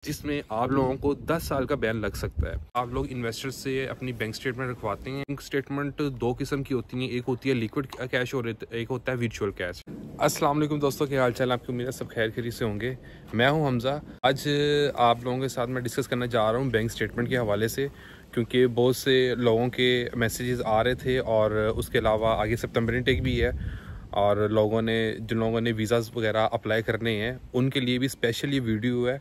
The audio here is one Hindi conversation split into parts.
जिसमें आप लोगों को 10 साल का बैन लग सकता है। आप लोग इन्वेस्टर से अपनी बैंक स्टेटमेंट रखवाते हैं। बैंक स्टेटमेंट दो किस्म की होती हैं, एक होती है लिक्विड कैश और एक होता है वर्चुअल कैश। अस्सलाम वालेकुम दोस्तों, क्या हाल चाल? आपकी उम्मीद है सब खैर खैरियत से होंगे। मैं हूं हमज़ा। आज आप लोगों के साथ मैं डिस्कस करने जा रहा हूं बैंक स्टेटमेंट के हवाले से, क्योंकि बहुत से लोगों के मैसेजेस आ रहे थे और उसके अलावा आगे सितंबर इनटेक भी है और जिन लोगों ने वीज़ाज़ वगैरह अप्लाई करने हैं उनके लिए भी स्पेशल ये वीडियो है।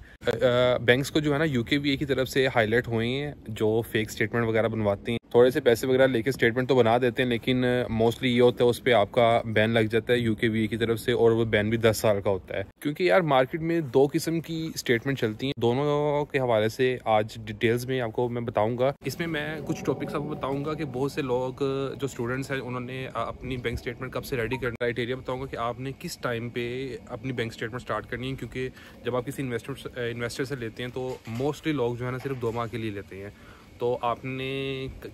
बैंक्स को जो है ना यूकेवीए की तरफ से हाईलाइट हुए हैं जो फेक स्टेटमेंट वगैरह बनवाते हैं। थोड़े से पैसे वगैरह लेके स्टेटमेंट तो बना देते हैं, लेकिन मोस्टली ये होता है उस पर आपका बैन लग जाता है यूकेवीए की तरफ से, और वो बैन भी 10 साल का होता है। क्योंकि यार मार्केट में दो किस्म की स्टेटमेंट चलती हैं, दोनों के हवाले से आज डिटेल्स में आपको मैं बताऊंगा। इसमें मैं कुछ टॉपिक्स आपको बताऊंगा कि बहुत से लोग जो स्टूडेंट्स हैं उन्होंने अपनी बैंक स्टेटमेंट कब से रेडी करना, क्राइटेरिया बताऊंगा कि आपने किस टाइम पे अपनी बैंक स्टेटमेंट स्टार्ट करनी है। क्योंकि जब आप किसी इन्वेस्टर से लेते हैं तो मोस्टली लोग जो है ना सिर्फ 2 माह के लिए लेते हैं, तो आपने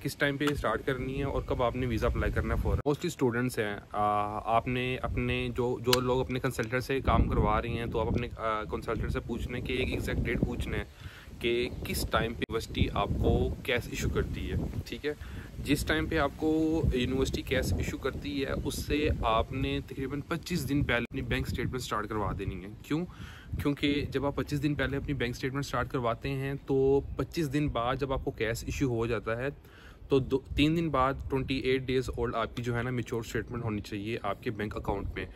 किस टाइम पे स्टार्ट करनी है और कब आपने वीज़ा अप्लाई करना है फॉर मोस्टली स्टूडेंट्स हैं। आपने अपने जो लोग अपने कंसल्टेंट से काम करवा रही हैं तो आप अपने कंसल्टेंट से पूछने के एक एग्जैक्ट डेट पूछने कि किस टाइम पे यूनिवर्सिटी आपको कैश इशू करती है। ठीक है, जिस टाइम पे आपको यूनिवर्सिटी कैश इशू करती है उससे आपने तकरीबन 25 दिन पहले अपनी बैंक स्टेटमेंट स्टार्ट करवा देनी है। क्यों? क्योंकि जब आप 25 दिन पहले अपनी बैंक स्टेटमेंट स्टार्ट करवाते हैं तो 25 दिन बाद जब आपको कैश इशू हो जाता है तो 3 दिन बाद 28 डेज़ ओल्ड आपकी जो है ना मैच्योर स्टेटमेंट होनी चाहिए आपके बैंक अकाउंट में,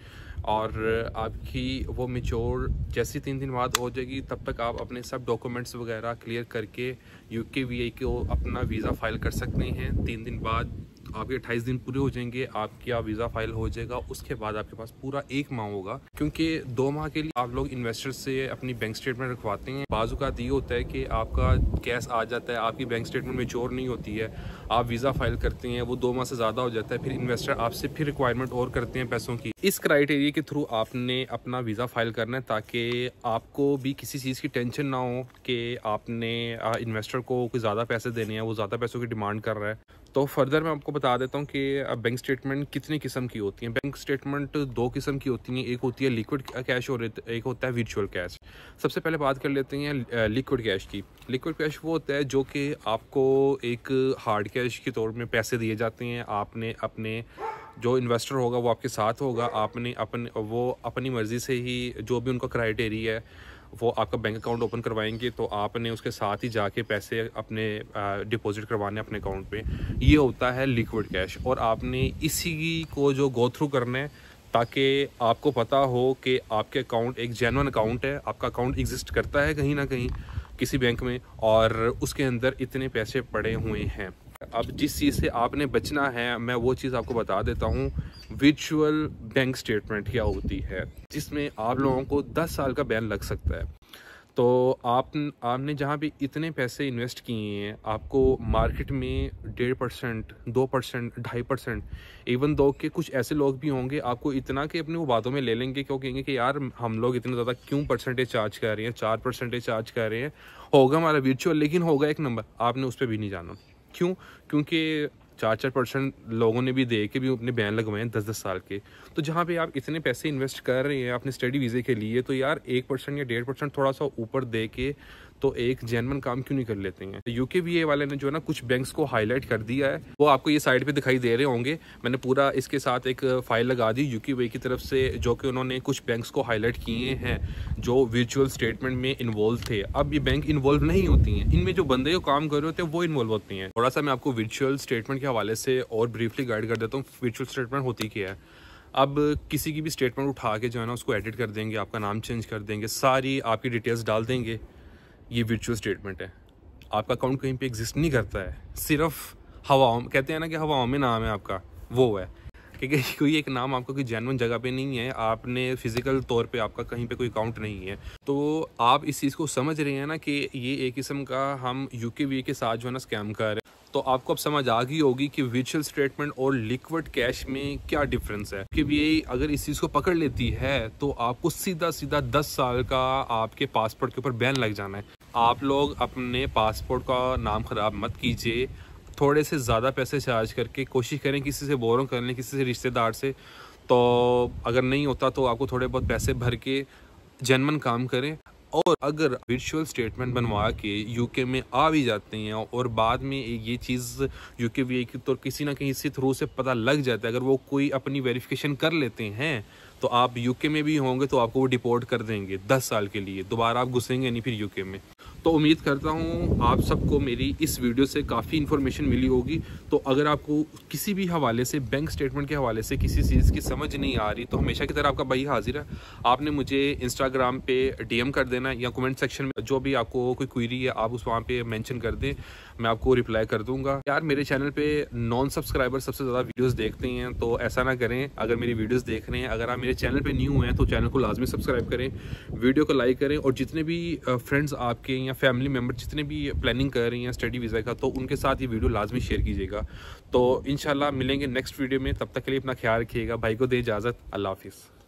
और आपकी वो मैच्योर जैसे 3 दिन बाद हो जाएगी तब तक आप अपने सब डॉक्यूमेंट्स वगैरह क्लियर करके यूकेवीए को अपना वीज़ा फाइल कर सकते हैं। 3 दिन बाद आपके 28 दिन पूरे हो जाएंगे, आपका वीज़ा फाइल हो जाएगा। उसके बाद आपके पास पूरा 1 माह होगा, क्योंकि 2 माह के लिए आप लोग इन्वेस्टर से अपनी बैंक स्टेटमेंट रखवाते हैं। बाज़-औक़ात ये होता है कि आपका कैश आ जाता है, आपकी बैंक स्टेटमेंट मैच्योर नहीं होती है, आप वीज़ा फाइल करते हैं, वो 2 माह से ज़्यादा हो जाता है, फिर इन्वेस्टर आपसे फिर रिक्वायरमेंट और करते हैं पैसों की। इस क्राइटेरिया के थ्रू आपने अपना वीज़ा फाइल करना है ताकि आपको भी किसी चीज़ की टेंशन ना हो कि आपने इन्वेस्टर को कोई ज़्यादा पैसे देने हैं, वो ज़्यादा पैसों की डिमांड कर रहा है। तो फर्दर मैं आपको बता देता हूँ कि बैंक स्टेटमेंट कितनी किस्म की होती हैं। बैंक स्टेटमेंट 2 किस्म की होती हैं, एक होती है लिक्विड कैश और एक होता है वर्चुअल कैश। सबसे पहले बात कर लेते हैं लिक्विड कैश की। लिक्विड कैश वो होता है जो कि आपको एक हार्ड कैश के तौर में पैसे दिए जाते हैं। आपने अपने जो इन्वेस्टर होगा वो आपके साथ होगा, आपने अपनी मर्ज़ी से ही जो भी उनका क्राइटेरिया है वो आपका बैंक अकाउंट ओपन करवाएंगे, तो आपने उसके साथ ही जाके पैसे अपने डिपॉजिट करवाने अपने अकाउंट पे। ये होता है लिक्विड कैश, और आपने इसी को जो गो थ्रू करना है ताकि आपको पता हो कि आपके अकाउंट एक जेन्युइन अकाउंट है, आपका अकाउंट एग्जिस्ट करता है कहीं ना कहीं किसी बैंक में, और उसके अंदर इतने पैसे पड़े हुए हैं। अब जिस चीज़ से आपने बचना है मैं वो चीज़ आपको बता देता हूँ। वर्चुअल बैंक स्टेटमेंट क्या होती है, जिसमें आप लोगों को 10 साल का बैन लग सकता है। तो आपने जहाँ पे इतने पैसे इन्वेस्ट किए हैं, आपको मार्केट में 1.5%, 2%, 2.5%, इवन दो कि कुछ ऐसे लोग भी होंगे आपको इतना कि अपने वो बातों में ले लेंगे, क्यों कहेंगे कि यार हम लोग इतना ज़्यादा क्यों परसेंटेज चार्ज कर रहे हैं, 4% चार्ज कर रहे हैं, होगा हमारा वर्चुअल लेकिन होगा एक नंबर। आपने उस पर भी नहीं जाना। क्यों? क्योंकि 4% लोगों ने भी दे के भी अपने बैन लगवाए हैं 10-10 साल के। तो जहाँ पे आप इतने पैसे इन्वेस्ट कर रहे हैं अपने स्टडी वीज़े के लिए, तो यार 1% या 1.5% थोड़ा सा ऊपर दे के तो एक जेन्युइन काम क्यों नहीं कर लेते हैं। तो यूकेवीए वाले ने जो है ना कुछ बैंक्स को हाईलाइट कर दिया है, वो आपको ये साइड पे दिखाई दे रहे होंगे। मैंने पूरा इसके साथ एक फाइल लगा दी यूकेवीए की तरफ से, जो कि उन्होंने कुछ बैंक्स को हाईलाइट किए हैं जो वर्चुअल स्टेटमेंट में इन्वॉल्व थे। अब ये बैंक इन्वॉल्व नहीं होती हैं, इनमें जो बंदे जो काम कर रहे होते हैं वो इन्वॉल्व होती हैं। थोड़ा सा मैं आपको वर्चुअल स्टेटमेंट के हवाले से और ब्रीफली गाइड कर देता हूँ वर्चुअल स्टेटमेंट होती क्या है। अब किसी की भी स्टेटमेंट उठा के जो है ना उसको एडिट कर देंगे, आपका नाम चेंज कर देंगे, सारी आपकी डिटेल्स डाल देंगे। ये वर्चुअल स्टेटमेंट है। आपका अकाउंट कहीं पे एग्जिस्ट नहीं करता है, सिर्फ हवाओं, कहते हैं ना कि हवाओं में नाम है आपका, वो है। क्योंकि कोई एक नाम आपका कोई जेन्युइन जगह पे नहीं है, आपने फिजिकल तौर पे आपका कहीं पे कोई अकाउंट नहीं है। तो आप इस चीज़ को समझ रहे हैं ना कि ये एक किस्म का हम यूकेवीए के साथ जो है ना स्कैम कर रहे हैं। तो आपको अब समझ आ गई होगी कि वर्चुअल स्टेटमेंट और लिक्विड कैश में क्या डिफरेंस है। क्योंकि अगर इस चीज़ को पकड़ लेती है तो आपको सीधा सीधा 10 साल का आपके पासपोर्ट के ऊपर बैन लग जाना है। आप लोग अपने पासपोर्ट का नाम ख़राब मत कीजिए, थोड़े से ज़्यादा पैसे चार्ज करके कोशिश करें किसी से बोरो कर लें, किसी से रिश्तेदार से। तो अगर नहीं होता तो आपको थोड़े बहुत पैसे भर के जेन्युइन काम करें। और अगर वर्चुअल स्टेटमेंट बनवा के यूके में आ भी जाते हैं और बाद में ये चीज़ यूके वी की तो किसी ना कहीं से थ्रू से पता लग जाता है, अगर वो कोई अपनी वेरिफिकेशन कर लेते हैं तो आप यूके में भी होंगे तो आपको वो डिपोर्ट कर देंगे 10 साल के लिए, दोबारा आप घुसेंगे नहीं फिर यूके में। तो उम्मीद करता हूँ आप सबको मेरी इस वीडियो से काफ़ी इन्फॉर्मेशन मिली होगी। तो अगर आपको किसी भी हवाले से, बैंक स्टेटमेंट के हवाले से किसी चीज़ की समझ नहीं आ रही तो हमेशा की तरह आपका भाई हाजिर है। आपने मुझे इंस्टाग्राम पे डीएम कर देना या कमेंट सेक्शन में जो भी आपको कोई क्वेरी है आप उस वहाँ पे मेंशन कर दें, मैं आपको रिप्लाई कर दूंगा। यार मेरे चैनल पे नॉन सब्सक्राइबर सबसे ज़्यादा वीडियोस देखते हैं, तो ऐसा ना करें। अगर मेरी वीडियोस देख रहे हैं, अगर आप मेरे चैनल पे न्यू हैं तो चैनल को लाजमी सब्सक्राइब करें, वीडियो को लाइक करें, और जितने भी फ्रेंड्स आपके या फैमिली मेम्बर जितने भी प्लानिंग कर रही हैं स्टडी वीज़ा का, तो उनके साथ ये वीडियो लाजमी शेयर कीजिएगा। तो इंशाल्लाह मिलेंगे नेक्स्ट वीडियो में, तब तक के लिए अपना ख्याल रखिएगा। भाई को दे इजाज़त, अल्लाह हाफिज़।